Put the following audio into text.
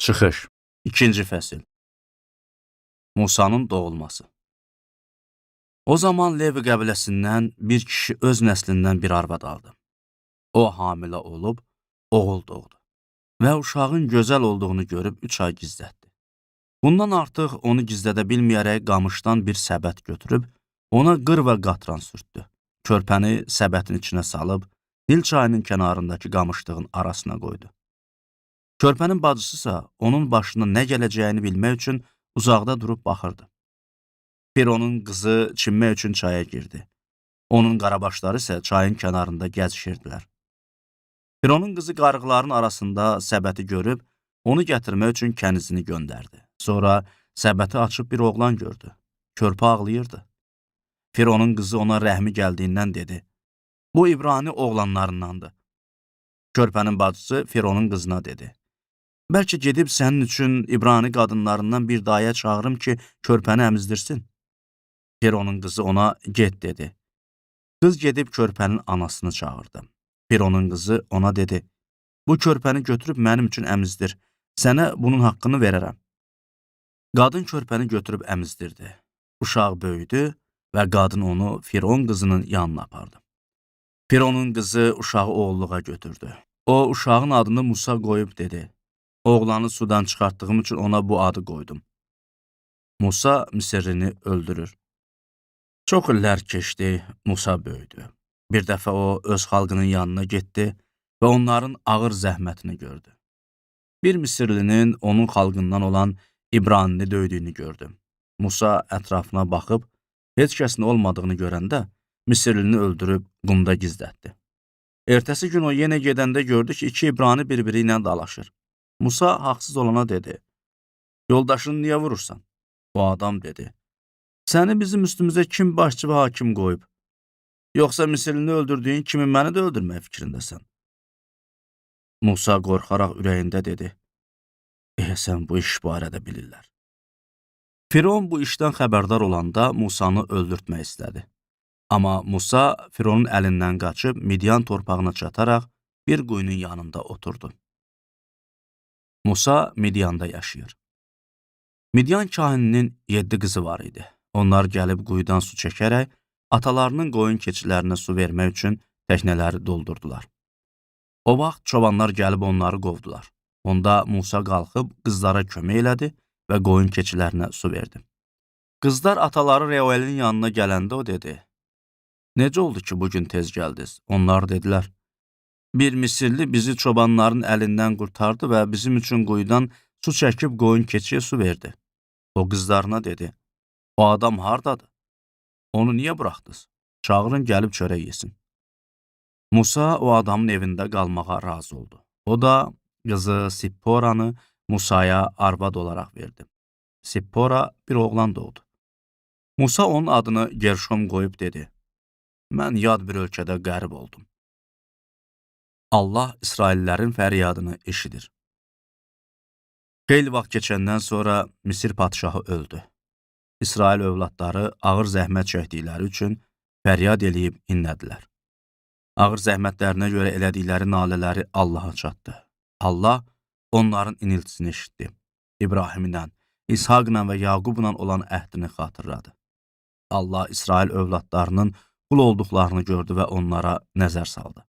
Çıxış 2-ci fəsil Musanın doğulması O zaman Levi qəbiləsindən bir kişi öz nəslindən bir arvad aldı. O hamilə olub, oğul doğdu və uşağın gözəl olduğunu görüb 3 ay gizlətdi. Bundan artıq onu gizlədə bilməyərək qamışdan bir səbət götürüb, ona qır və qatran sürtdü. Körpəni səbətin içinə salıb, Nil çayının kənarındakı qamışlığın arasına qoydu. Körpənin bacısısa onun başına nə gələcəyini bilmək üçün uzaqda durub baxırdı. Fironun qızı çimmək üçün çaya girdi. Onun qarabaşları isə çayın kənarında gəzişirdilər. Fironun qızı qarıqların arasında səbəti görüb, onu gətirmək üçün kənizini göndərdi. Sonra səbəti açıb bir oğlan gördü. Körpə ağlayırdı. Fironun qızı ona rəhmi gəldiyindən dedi, bu İbrani oğlanlarındandır. Körpənin bacısı Fironun qızına dedi, bəlkə gedib sənin üçün İbrani qadınlarından bir daya çağırım ki, körpəni əmizdirsin. Fironun qızı ona get dedi. Qız gedib körpənin anasını çağırdı. Fironun qızı ona dedi, bu körpəni götürüb mənim üçün əmizdir, sənə bunun haqqını verərəm. Qadın körpəni götürüb əmizdirdi. Uşaq böyüdü və qadın onu Firon qızının yanına apardı. Fironun qızı uşağı oğulluğa götürdü. O, uşağın adını Musa qoyub dedi, oğlanı sudan çıxartdığım üçün ona bu adı qoydum. Musa Misirlini öldürür. Çox illər keçdi, Musa böyüdü. Bir dəfə o, öz xalqının yanına getdi və onların ağır zəhmətini gördü. Bir Misirlinin onun xalqından olan İbranini döydüyünü gördü. Musa ətrafına baxıb, heç kəsin olmadığını görəndə, Misirlini öldürüb qumda gizlətdi. Ertəsi gün o yenə gedəndə gördü ki, 2 İbrani bir-biri ilə dalaşır. Musa haqsız olana dedi, yoldaşını niyə vurursan? O adam dedi, səni bizim üstümüzə kim başçı və hakim qoyub? Yoxsa Misirlini öldürdüyün kimi məni də öldürmək fikrindəsən? Musa qorxaraq ürəyində dedi, sən bu iş barədə bilirlər. Firon bu işdən xəbərdar olanda Musanı öldürtmək istədi. Amma Musa Fironun əlindən qaçıb Midyan torpağına çataraq bir quyunun yanında oturdu. Musa Midyanda yaşayır. Midyan kahininin 7 qızı var idi. Onlar gəlib quyudan su çəkərək, atalarının qoyun keçilərinə su vermək üçün təknələri doldurdular. O vaxt çobanlar gəlib onları qovdular. Onda Musa qalxıb qızlara kömək elədi və qoyun keçilərinə su verdi. Qızlar ataları Reuelin yanına gələndə o dedi, necə oldu ki, bugün tez gəldiniz? Onlar dedilər, bir Misirli bizi çobanların əlindən qurtardı və bizim üçün quyudan su çəkib qoyun keçiyə su verdi. O qızlarına dedi, o adam hardadır? Onu niyə buraxdınız? Çağırın gəlib çörək yesin. Musa o adamın evində qalmağa razı oldu. O da qızı Sipporanı Musaya arvad olaraq verdi. Sippora bir oğlan doğdu. Musa onun adını Gerşom qoyub dedi, mən yad bir ölkədə qərib oldum. Allah İsraillərin fəryadını eşidir. Xeyli vaxt keçəndən sonra Misir padşahı öldü. İsrail övladları ağır zəhmət çəkdikləri üçün fəryad eləyib inlədilər. Ağır zəhmətlərinə görə elədikləri nalələri Allaha çatdı. Allah onların iniltisini eşitdi. İbrahimlə, İshaqla və Yaqubla olan əhdini xatırladı. Allah İsrail övladlarının qul olduqlarını gördü və onlara nəzər saldı.